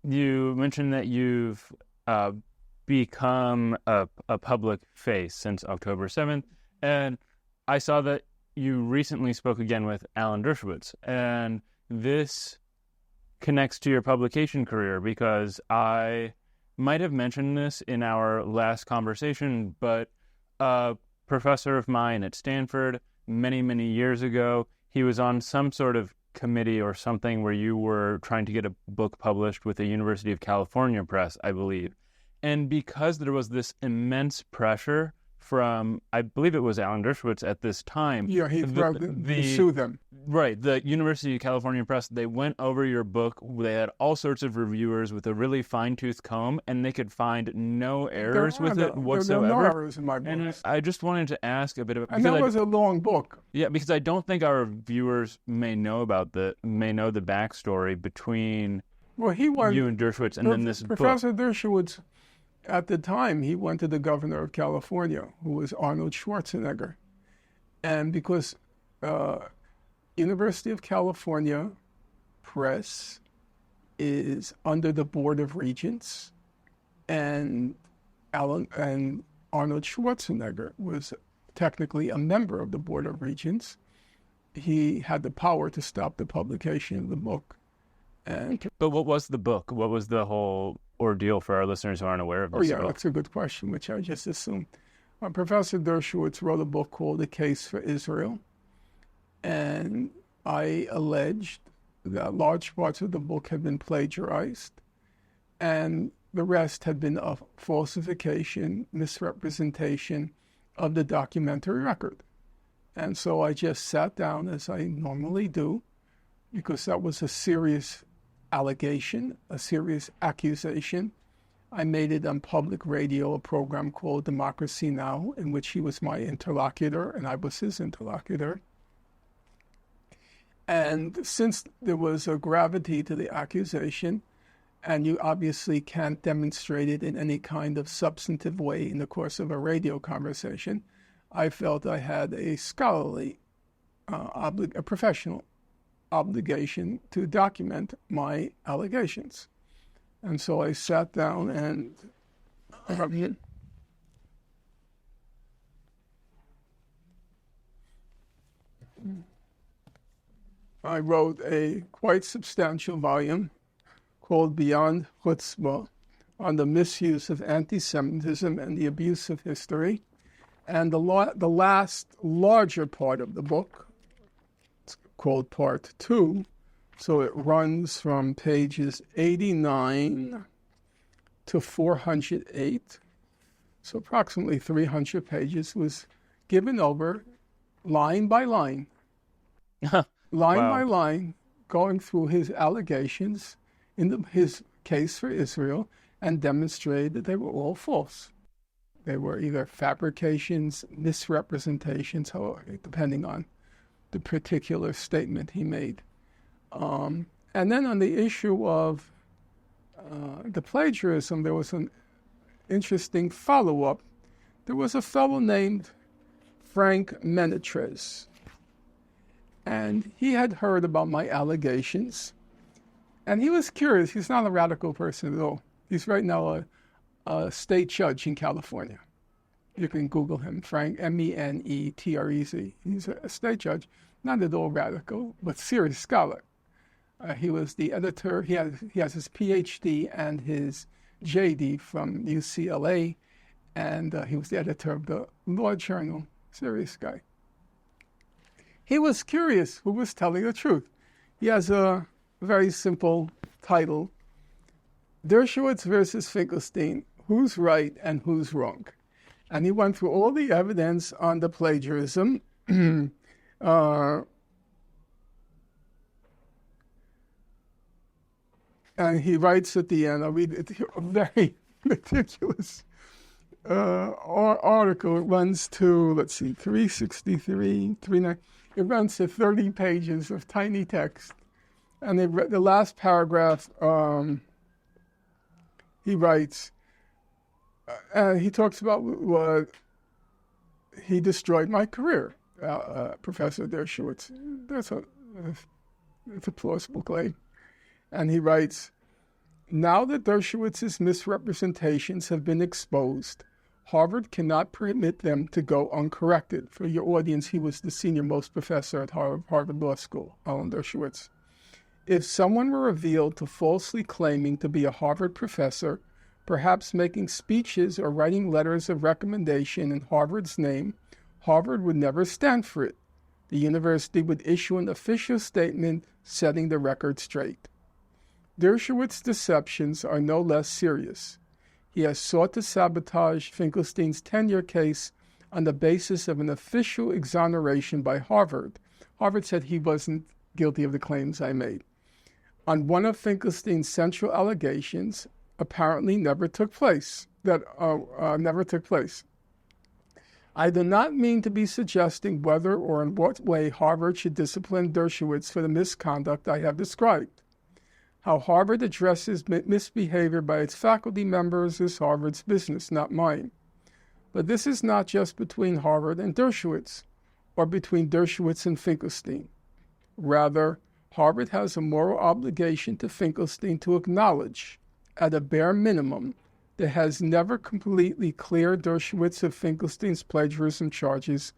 you mentioned that you've become a public face since October 7th, and I saw that you recently spoke again with Alan Dershowitz, and this connects to your publication career because I might have mentioned this in our last conversation, but a professor of mine at Stanford many, many years ago, he was on some sort of committee or something where you were trying to get a book published with the University of California Press, I believe. And because there was this immense pressure from, I believe it was Alan Dershowitz at this time. Yeah, he threatened to sue them. Right. The University of California Press, they went over your book. They had all sorts of reviewers with a really fine-tooth comb, and they could find no errors with it whatsoever. There are no errors in my book. And I just wanted to ask a bit about... And that was a long book. Yeah, because I don't think our viewers may know the backstory between you and Dershowitz and then this Professor book. Dershowitz, at the time, he went to the governor of California, who was Arnold Schwarzenegger. And because University of California Press is under the Board of Regents, and Arnold Schwarzenegger was technically a member of the Board of Regents, he had the power to stop the publication of the book. But what was the book? What was the whole ordeal for our listeners who aren't aware of this? Oh, yeah, that's a good question, which I just assumed. Professor Dershowitz wrote a book called The Case for Israel, and I alleged that large parts of the book had been plagiarized, and the rest had been a falsification, misrepresentation of the documentary record. And so I just sat down, as I normally do, because that was a serious allegation, a serious accusation. I made it on public radio, a program called Democracy Now!, in which he was my interlocutor and I was his interlocutor. And since there was a gravity to the accusation, and you obviously can't demonstrate it in any kind of substantive way in the course of a radio conversation, I felt I had a scholarly, a professional obligation to document my allegations. And so I sat down and I wrote a quite substantial volume called Beyond Chutzpah on the misuse of anti-Semitism and the abuse of history. And the last larger part of the book, it's called Part 2, so it runs from pages 89 to 408, so approximately 300 pages, was given over line by line, by line, going through his allegations in his case for Israel and demonstrated that they were all false. They were either fabrications, misrepresentations, depending on the particular statement he made. And then on the issue of the plagiarism, there was an interesting follow-up. There was a fellow named Frank Menetrez, and he had heard about my allegations, and he was curious. He's not a radical person at all. He's right now a state judge in California. You can Google him, Frank, Menetrez. He's a state judge, not at all radical, but serious scholar. He was the editor. He has his PhD and his JD from UCLA, and he was the editor of the Law Journal. Serious guy. He was curious who was telling the truth. He has a very simple title, Dershowitz versus Finkelstein, Who's Right and Who's Wrong? And he went through all the evidence on the plagiarism. And he writes at the end, I'll read it, a very meticulous article. It runs to, 363, 39. It runs to 30 pages of tiny text. And the last paragraph, he writes, and he talks about what he destroyed my career, Professor Dershowitz. That's a plausible claim. And he writes, Now that Dershowitz's misrepresentations have been exposed, Harvard cannot permit them to go uncorrected. For your audience, he was the senior-most professor at Harvard Law School, Alan Dershowitz. If someone were revealed to falsely claiming to be a Harvard professor, perhaps making speeches or writing letters of recommendation in Harvard's name, Harvard would never stand for it. The university would issue an official statement setting the record straight. Dershowitz's deceptions are no less serious. He has sought to sabotage Finkelstein's tenure case on the basis of an official exoneration by Harvard. Harvard said he wasn't guilty of the claims I made. On one of Finkelstein's central allegations, apparently never took place. I do not mean to be suggesting whether or in what way Harvard should discipline Dershowitz for the misconduct I have described. How Harvard addresses misbehavior by its faculty members is Harvard's business, not mine. But this is not just between Harvard and Dershowitz, or between Dershowitz and Finkelstein. Rather, Harvard has a moral obligation to Finkelstein to acknowledge, at a bare minimum, that has never completely cleared Dershowitz of Finkelstein's plagiarism charges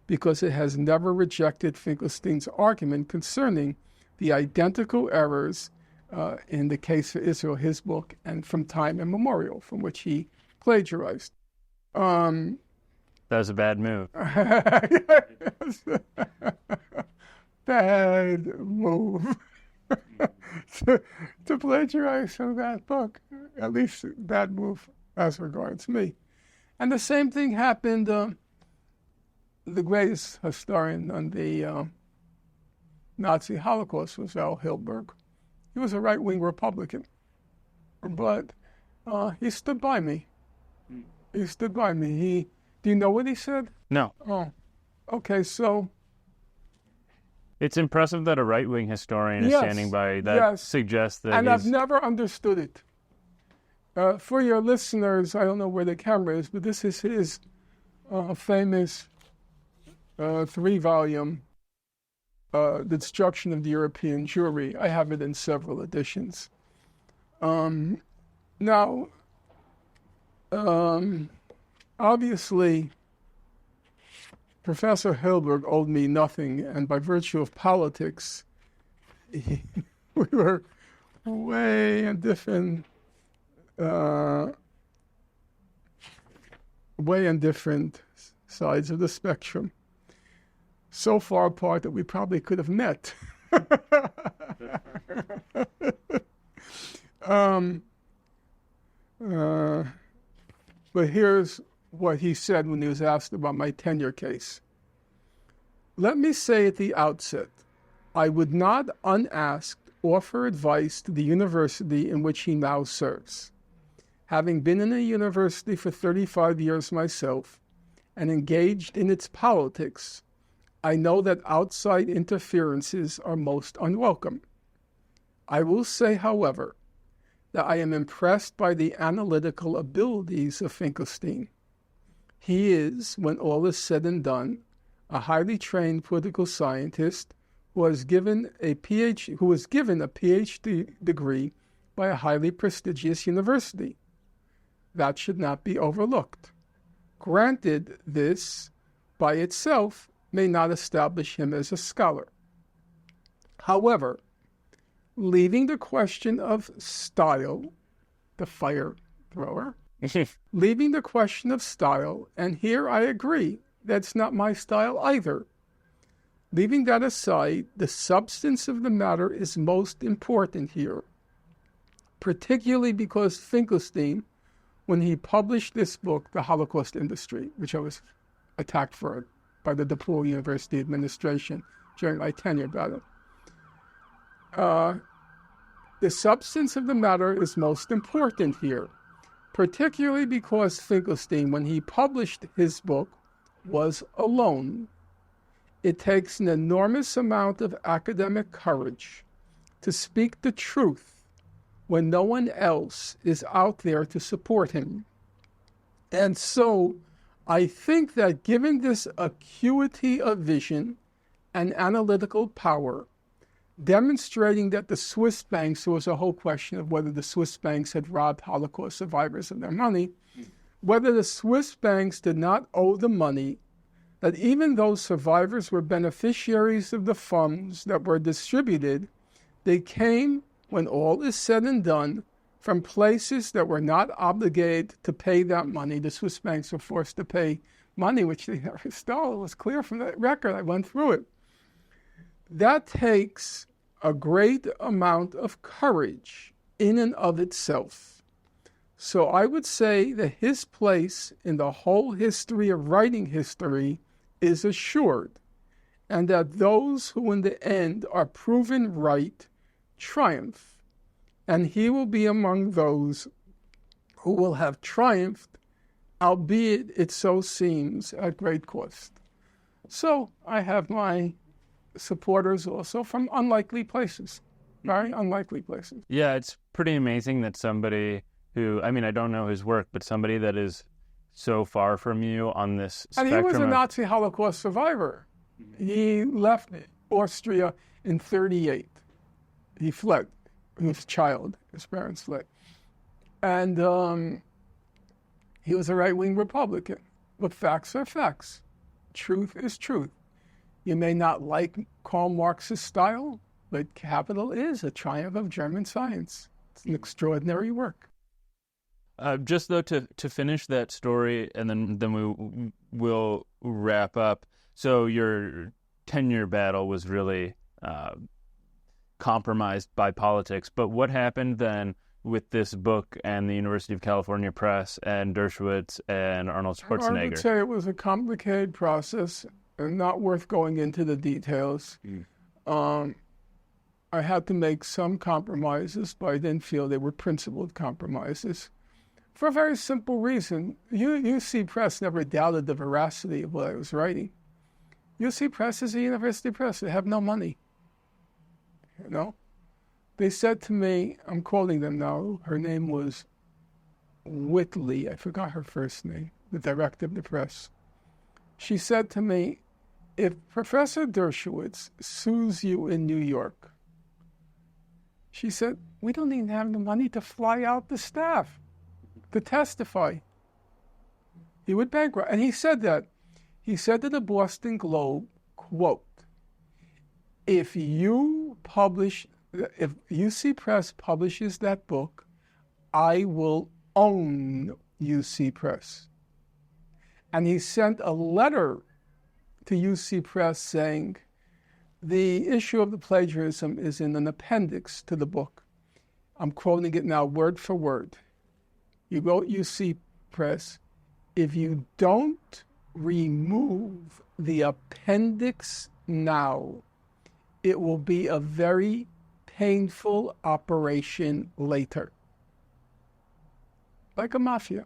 because it has never rejected Finkelstein's argument concerning the identical errors in the case for Israel, his book, and from time immemorial, from which he plagiarized. That was a bad move. Bad move. to plagiarize from that book, at least bad move as regards me. And the same thing happened, the greatest historian on the Nazi Holocaust was Al Hilberg. He was a right-wing Republican, but he stood by me. He stood by me. Do you know what he said? No. Oh, okay, so... It's impressive that a right-wing historian is standing by. That suggests that And I've never understood it. For your listeners, I don't know where the camera is, but this is his famous 3-volume The Destruction of the European Jewry. I have it in several editions. Now, obviously, Professor Hilberg owed me nothing, and by virtue of politics, we were way on different sides of the spectrum. So far apart that we probably could have met. But here's what he said when he was asked about my tenure case. Let me say at the outset, I would not unasked offer advice to the university in which he now serves. Having been in a university for 35 years myself and engaged in its politics, I know that outside interferences are most unwelcome. I will say, however, that I am impressed by the analytical abilities of Finkelstein. He is, when all is said and done, a highly trained political scientist who was given a PhD degree by a highly prestigious university. That should not be overlooked. Granted, this, by itself, may not establish him as a scholar. However, leaving the question of style, the fire thrower, leaving the question of style, and here I agree, that's not my style either. Leaving that aside, the substance of the matter is most important here, particularly because Finkelstein, when he published this book, The Holocaust Industry, which I was attacked for by the DePaul University administration during my tenure about it, the substance of the matter is most important here, particularly because Finkelstein, when he published his book, was alone. It takes an enormous amount of academic courage to speak the truth when no one else is out there to support him. And so I think that given this acuity of vision and analytical power, demonstrating that the Swiss banks, there was a whole question of whether the Swiss banks had robbed Holocaust survivors of their money, whether the Swiss banks did not owe the money, that even though survivors were beneficiaries of the funds that were distributed, they came, when all is said and done, from places that were not obligated to pay that money. The Swiss banks were forced to pay money, which they never stole. It was clear from that record. I went through it. That takes a great amount of courage in and of itself. So I would say that his place in the whole history of writing history is assured, and that those who in the end are proven right triumph, and he will be among those who will have triumphed, albeit it so seems at great cost. So I have my supporters also from unlikely places, very unlikely places. Yeah, it's pretty amazing that somebody who, I mean, I don't know his work, but somebody that is so far from you on this spectrum. And he was a Nazi Holocaust survivor. He left Austria in 1938. He fled. He was a child. His parents fled. And he was a right-wing Republican. But facts are facts. Truth is truth. You may not like Karl Marx's style, but Capital is a triumph of German science. It's an extraordinary work. Just though to finish that story, and then we will wrap up. So your tenure battle was really compromised by politics. But what happened then with this book and the University of California Press and Dershowitz and Arnold Schwarzenegger? I would say it was a complicated process and not worth going into the details. I had to make some compromises, but I didn't feel they were principled compromises. For a very simple reason. UC Press never doubted the veracity of what I was writing. UC Press is a university press. They have no money. You know? They said to me, I'm quoting them now, her name was Whitley. I forgot her first name, the director of the press. She said to me, if Professor Dershowitz sues you in New York, she said, we don't even have the money to fly out the staff to testify. He would bankrupt. And he said that. He said to the Boston Globe, quote, if UC Press publishes that book, I will own UC Press. And he sent a letter to UC Press saying, the issue of the plagiarism is in an appendix to the book. I'm quoting it now word for word. You go to UC Press, if you don't remove the appendix now, it will be a very painful operation later. Like a mafia.